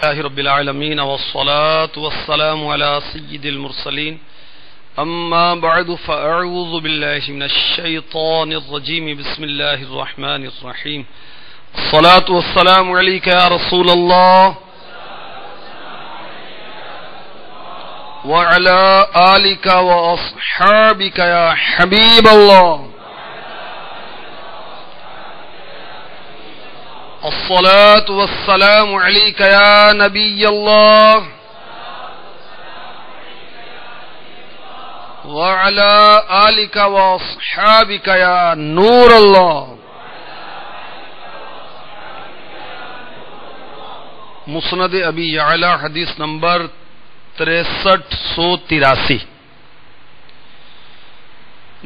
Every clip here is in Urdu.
لله رب العالمين والصلاة والسلام على سيد المرسلين أما بعد فأعوذ بالله من الشيطان الرجيم بسم الله الرحمن الرحيم الصلاة والسلام عليك يا رسول الله وعلى آلك وأصحابك يا حبيب الله الصلاة والسلام عليك يا نبي الله وعلى آلك وأصحابك يا نور الله. مسند ابی یعلا حدیث نمبر 6383.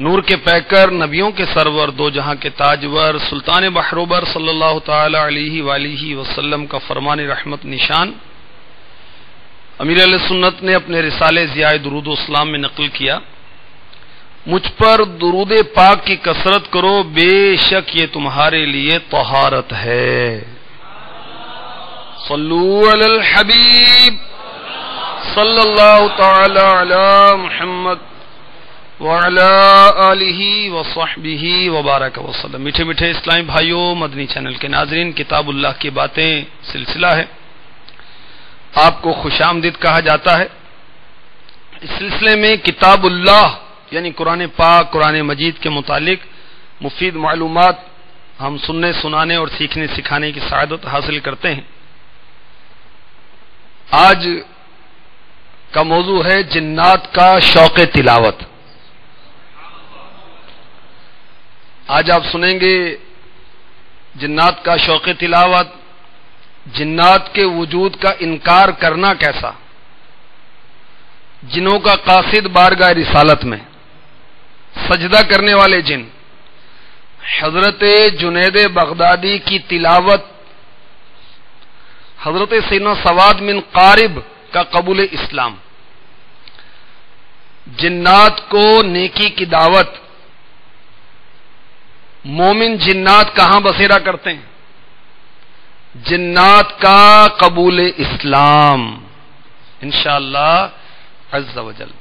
نور کے پیکر، نبیوں کے سرور، دو جہاں کے تاجور، سلطان بحروبر صلی اللہ تعالی علیہ وآلہ وسلم کا فرمان رحمت نشان امیر اہل سنت نے اپنے رسالے ضیاء درود و اسلام میں نقل کیا، مجھ پر درود پاک کی کثرت کرو، بے شک یہ تمہارے لیے طہارت ہے. صلو علی الحبیب صلی اللہ تعالی علی محمد وعلی آلہ وصحبہ وبارک وسلم. میٹھے میٹھے اسلامی بھائیوں، مدنی چینل کے ناظرین، کتاب اللہ کی باتیں سلسلہ ہے، آپ کو خوش آمدید کہا جاتا ہے. اس سلسلے میں کتاب اللہ یعنی قرآن پاک، قرآن مجید کے متعلق مفید معلومات ہم سننے، سنانے اور سیکھنے سکھانے کی سعادت حاصل کرتے ہیں. آج کا موضوع ہے جنات کا شوق تلاوت. آج آپ سنیں گے جنات کا شوق تلاوت، جنات کے وجود کا انکار کرنا کیسا، جنوں کا قاصد بارگاہ رسالت میں، سجدہ کرنے والے جن، حضرت جنید بغدادی کی تلاوت، حضرت سیدنا سواد من قارب کا قبول اسلام، جنات کو نیکی کی دعوت. مومن جنات کہاں بسیرا کرتے ہیں؟ جنات کا قبول اسلام انشاءاللہ عز و جل.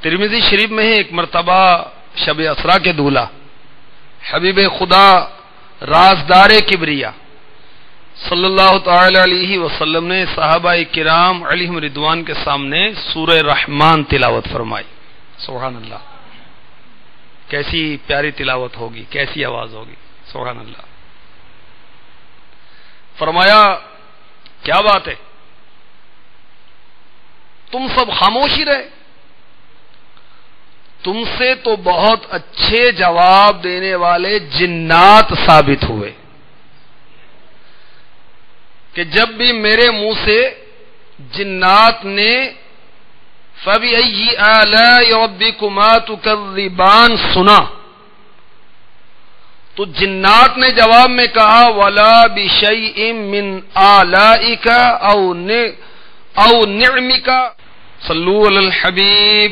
ترمذی شریف میں ہے ایک مرتبہ شب اسرا کے دولہا حبیب خدا رازدار کبریا صلی اللہ تعالی علیہ وسلم نے صحابہ کرام علیہم رضوان کے سامنے سورہ رحمان تلاوت فرمائی. سبحان اللہ، کیسی پیاری تلاوت ہوگی، کیسی آواز ہوگی، سبحان اللہ. فرمایا کیا بات ہے، تم سب خاموشی رہے، تم سے تو بہت اچھے جواب دینے والے جنات ثابت ہوئے کہ جب بھی میرے منہ سے جنات نے فَبِأَيِّ آلَاءِ رَبِّكُمَا تُكَذِّبَانِ سنا تو جنات نے جواب میں کہا وَلَا بِشَيْءٍ مِّنْ آلَائِكَ أَوْ نِعْمِكَ. صلو علی الحبیب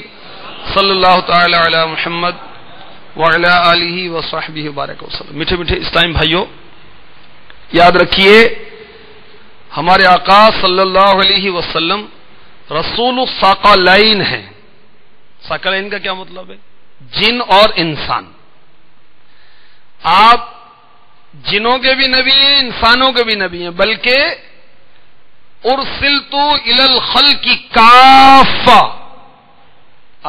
صلی اللہ تعالی علی محمد وعلی آلہ وصحبہ وبارک وسلم. میٹھے میٹھے اسلامی بھائیوں، یاد رکھیے ہمارے آقا صلی اللہ علیہ وسلم رسول الثقلین ہیں. ثقلین کا کیا مطلب ہے؟ جن اور انسان. آپ جنوں کے بھی نبی ہیں، انسانوں کے بھی نبی ہیں، بلکہ ارسلت الی الخلق کافہ.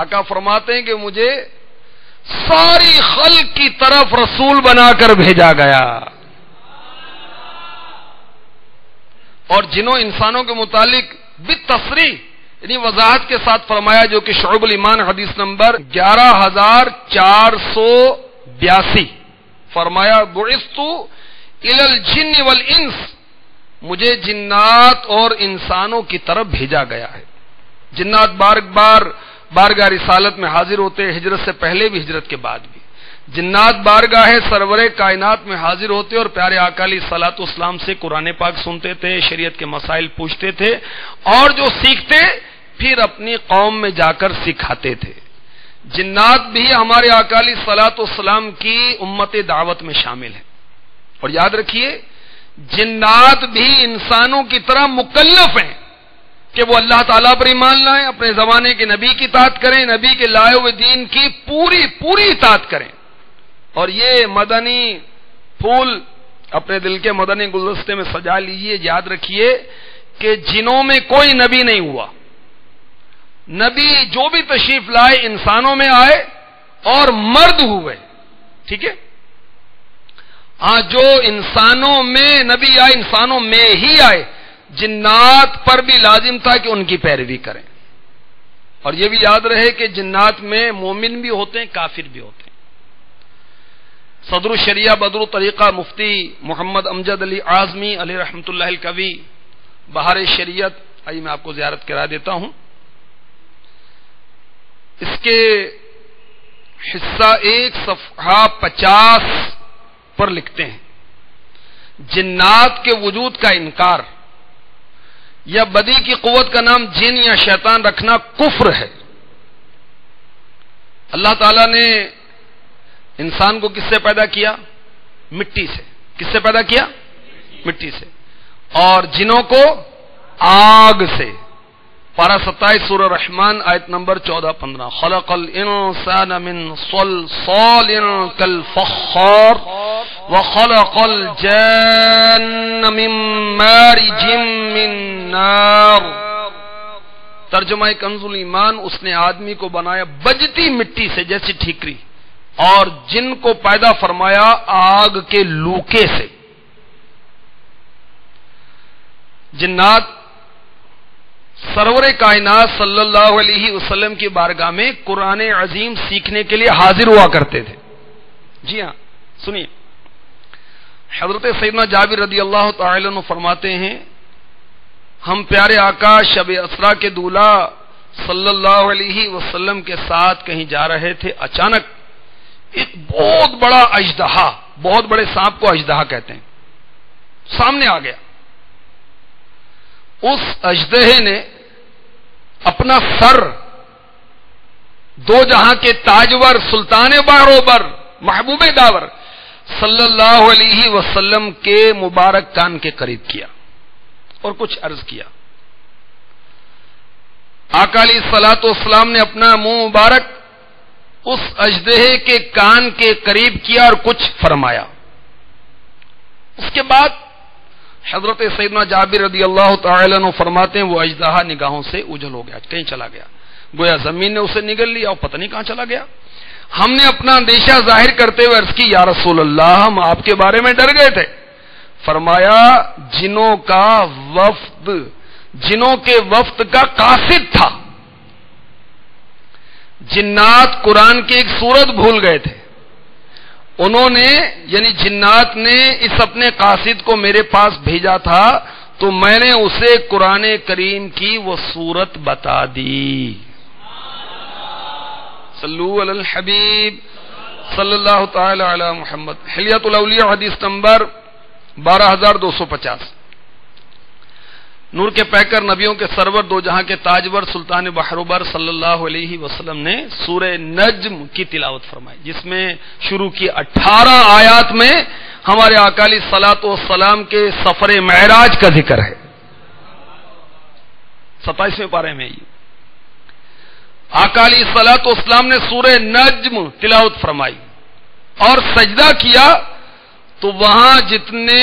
آقا فرماتے ہیں کہ مجھے ساری خلق کی طرف رسول بنا کر بھیجا گیا. اور جنوں انسانوں کے متعلق بالتصریح یعنی وضاحت کے ساتھ فرمایا، جو کہ شعب الایمان حدیث نمبر 11482. فرمایا بعثت الی الجن والانس، مجھے جنات اور انسانوں کی طرف بھیجا گیا ہے. جنات بار بارگاہ رسالت میں حاضر ہوتے، ہجرت سے پہلے بھی، ہجرت کے بعد بھی. جنات بارگاہ سرور کائنات میں حاضر ہوتے اور پیارے آقا علیہ الصلوۃ والسلام سے قرآن پاک سنتے تھے، شریعت کے مسائل پوچھتے تھے، اور جو سیکھتے پھر اپنی قوم میں جا کر سکھاتے تھے. جنات بھی ہمارے آقا علیہ الصلوۃ والسلام کی امت دعوت میں شامل ہیں. اور یاد رکھیے جنات بھی انسانوں کی طرح مکلف ہیں کہ وہ اللہ تعالیٰ پر ایمان لائیں، اپنے زمانے کے نبی کی اطاعت کریں، نبی کے لائے ہوئے دین کی پوری اطاعت کریں. اور یہ مدنی پھول اپنے دل کے مدنی گلدستے میں سجا لیجیے. یاد رکھیے کہ جنوں میں کوئی نبی نہیں ہوا. نبی جو بھی تشریف لائے انسانوں میں آئے اور مرد ہوئے. ٹھیک ہے؟ ہاں، جو انسانوں میں نبی آئے انسانوں میں ہی آئے. جنات پر بھی لازم تھا کہ ان کی پیروی کریں. اور یہ بھی یاد رہے کہ جنات میں مومن بھی ہوتے ہیں، کافر بھی ہوتے ہیں. صدر الشریعہ بدر الطریقہ مفتی محمد امجد علی اعظمی علیہ رحمۃ اللہ الکوی بہار شریعت، آئیے میں آپ کو زیارت کرا دیتا ہوں. اس کے حصہ 1 صفحہ 50 پر لکھتے ہیں، جنات کے وجود کا انکار یا بدی کی قوت کا نام جن یا شیطان رکھنا کفر ہے. اللہ تعالیٰ نے انسان کو کس سے پیدا کیا؟ مٹی سے. کس سے پیدا کیا؟ مٹی سے. اور جنوں کو آگ سے. پارہ 27 سورہ رحمان آیت نمبر 14-15. خلق الانسان من صلصال کالفخار وخلق الجان من مارج من نار. ترجمہ کنز الایمان، اس نے آدمی کو بنایا بجتی مٹی سے جیسی ٹھیکری، اور جن کو پیدا فرمایا آگ کے لوکے سے. جنات سرور کائنات صلی اللہ علیہ وسلم کی بارگاہ میں قرآن عظیم سیکھنے کے لیے حاضر ہوا کرتے تھے. جی ہاں، سنیے. حضرت سیدنا جابر رضی اللہ تعالی عنہ فرماتے ہیں، ہم پیارے آقا شب اسرا کے دولہ صلی اللہ علیہ وسلم کے ساتھ کہیں جا رہے تھے. اچانک ایک بہت بڑا اژدہا، بہت بڑے سانپ کو اژدہا کہتے ہیں، سامنے آ گیا. اس اژدہے نے اپنا سر دو جہاں کے تاجور سلطان باروبر محبوب داور صلی اللہ علیہ وسلم کے مبارک کان کے قریب کیا اور کچھ عرض کیا. آقا علیہ الصلوۃ والسلام نے اپنا منہ مبارک اس اژدہے کے کان کے قریب کیا اور کچھ فرمایا. اس کے بعد حضرت سیدنا جابر رضی اللہ تعالی عنہ فرماتے ہیں وہ اژدہا نگاہوں سے اوجھل ہو گیا، کہیں چلا گیا، گویا زمین نے اسے نگل لیا اور پتہ نہیں کہاں چلا گیا. ہم نے اپنا اندیشہ ظاہر کرتے ہوئے عرض کی، یا رسول اللہ ہم آپ کے بارے میں ڈر گئے تھے. فرمایا جنوں کے وفد کا قاصد تھا. جنات قرآن کی ایک سورت بھول گئے تھے. انہوں نے یعنی جنات نے اس اپنے قاصد کو میرے پاس بھیجا تھا تو میں نے اسے قرآن کریم کی وہ سورت بتا دی. صلو علی الحبیب صلی اللہ تعالی علی محمد. حلیۃ الاولیاء حدیث نمبر 12250. نور کے پیکر نبیوں کے سرور دو جہاں کے تاجور سلطان بحروبر صلی اللہ علیہ وسلم نے سورہ نجم کی تلاوت فرمائی، جس میں شروع کی 18 آیات میں ہمارے آقا علیہ الصلوۃ والسلام کے سفر معراج کا ذکر ہے. 27ویں پارے میں یہ آقا علیہ الصلوۃ والسلام نے سورہ نجم تلاوت فرمائی اور سجدہ کیا تو وہاں جتنے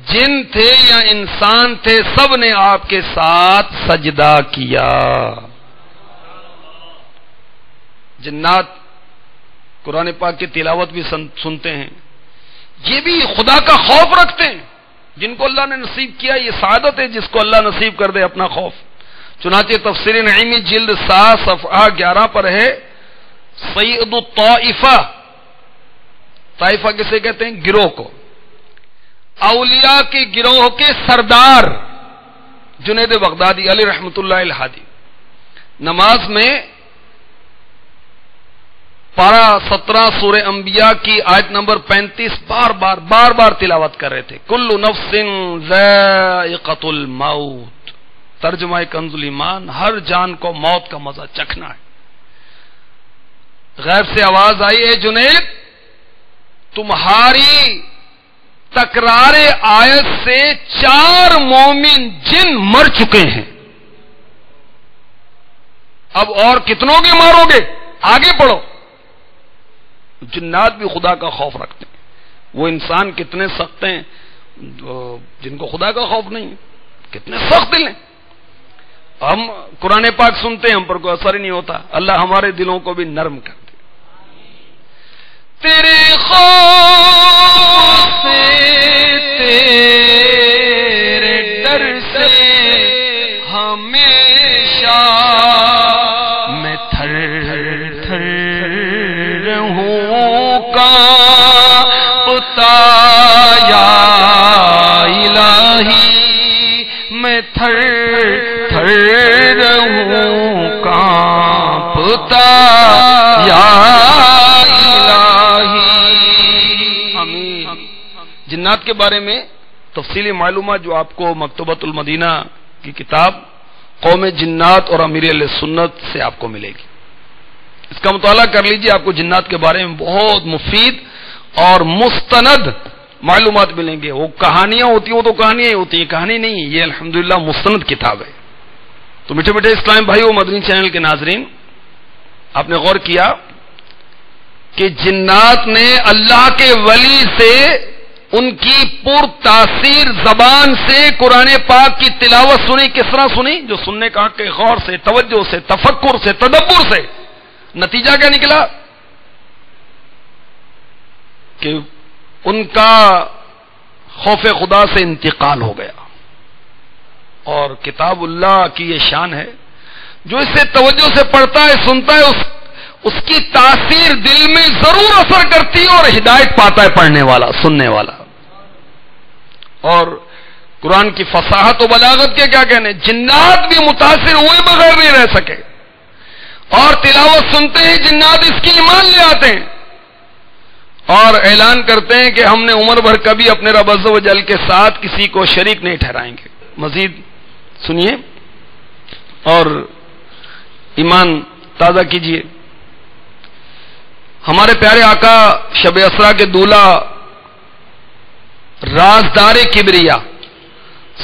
جن تھے یا انسان تھے سب نے آپ کے ساتھ سجدہ کیا. جنات قرآن پاک کی تلاوت بھی سنتے ہیں، یہ بھی خدا کا خوف رکھتے ہیں. جن کو اللہ نے نصیب کیا یہ سعادت ہے، جس کو اللہ نصیب کر دے اپنا خوف. چنانچہ تفسیر نعیمی جلد 7 صفحہ 11 پر ہے، سید الطائفہ، طائفہ کسے کہتے ہیں؟ گروہ کو. اولیاء کے گروہ کے سردار جنید بغدادی علی رحمت اللہ الہادی نماز میں پارہ 17 سورہ انبیاء کی آیت نمبر 35 بار بار تلاوت کر رہے تھے. کل نفس ذائقۃ الموت. ترجمہ کنز الایمان، ہر جان کو موت کا مزہ چکھنا ہے. غیب سے آواز آئی، اے جنید تمہاری تکرار آیت سے 4 مومن جن مر چکے ہیں. اب اور کتنوں کے مارو گے؟ آگے پڑھو. جنات بھی خدا کا خوف رکھتے ہیں. وہ انسان کتنے سخت ہیں جن کو خدا کا خوف نہیں، کتنے سخت دل ہیں. ہم قرآن پاک سنتے ہیں، ہم پر کوئی اثر ہی نہیں ہوتا. اللہ ہمارے دلوں کو بھی نرم کر دے. تیرے خوف سے، تیرے ڈر سے ہمیشہ میں تھر تھر رہوں کانپتا یا الہی، میں تھر تھر رہوں کانپتا یا جنات کے بارے میں تفصیلی معلومات جو آپ کو مکتبۃ المدینہ کی کتاب قوم جنات اور امیر اہل سنت سے آپ کو ملے گی. اس کا مطالعہ کر لیجئے، آپ کو جنات کے بارے میں بہت مفید اور مستند معلومات ملیں گے. وہ کہانیاں ہوتی ہیں، وہ تو کہانیاں ہی ہوتی ہیں، کہانی نہیں. یہ الحمدللہ مستند کتاب ہے. تو میٹھے میٹھے اسلام بھائیو، مدنی چینل کے ناظرین، آپ نے غور کیا کہ جنات نے اللہ کے ولی سے ان کی پر تاثیر زبان سے قرآن پاک کی تلاوت سنی. کس طرح سنی؟ جو سننے کا حق ہے، غور سے، توجہ سے، تفکر سے، تدبر سے. نتیجہ کیا نکلا کہ ان کا خوف خدا سے انتقال ہو گیا. اور کتاب اللہ کی یہ شان ہے، جو اسے توجہ سے پڑھتا ہے، سنتا ہے، اس کی تاثیر دل میں ضرور اثر کرتی ہے اور ہدایت پاتا ہے پڑھنے والا، سننے والا. اور قرآن کی فصاحت و بلاغت کے کیا کہنے، جنات بھی متاثر ہوئے بغیر نہیں رہ سکے. اور تلاوت سنتے ہیں جنات اس کی ایمان لے آتے ہیں اور اعلان کرتے ہیں کہ ہم نے عمر بھر کبھی اپنے رب عز و جل کے ساتھ کسی کو شریک نہیں ٹھہرائیں گے. مزید سنیے اور ایمان تازہ کیجیے. ہمارے پیارے آقا شب اسرا کے دولہ رازدار کبریا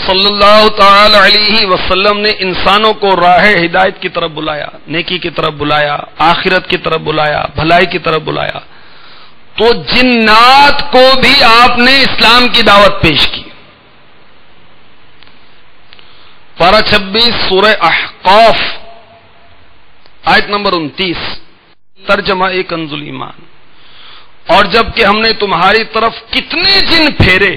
صلی اللہ تعالی علیہ وسلم نے انسانوں کو راہ ہدایت کی طرف بلایا، نیکی کی طرف بلایا، آخرت کی طرف بلایا، بھلائی کی طرف بلایا. تو جنات کو بھی آپ نے اسلام کی دعوت پیش کی. پارہ 26 سورہ احقاف آیت نمبر 29، ترجمہ کنز ایمان. اور جب کہ ہم نے تمہاری طرف کتنے جن پھیرے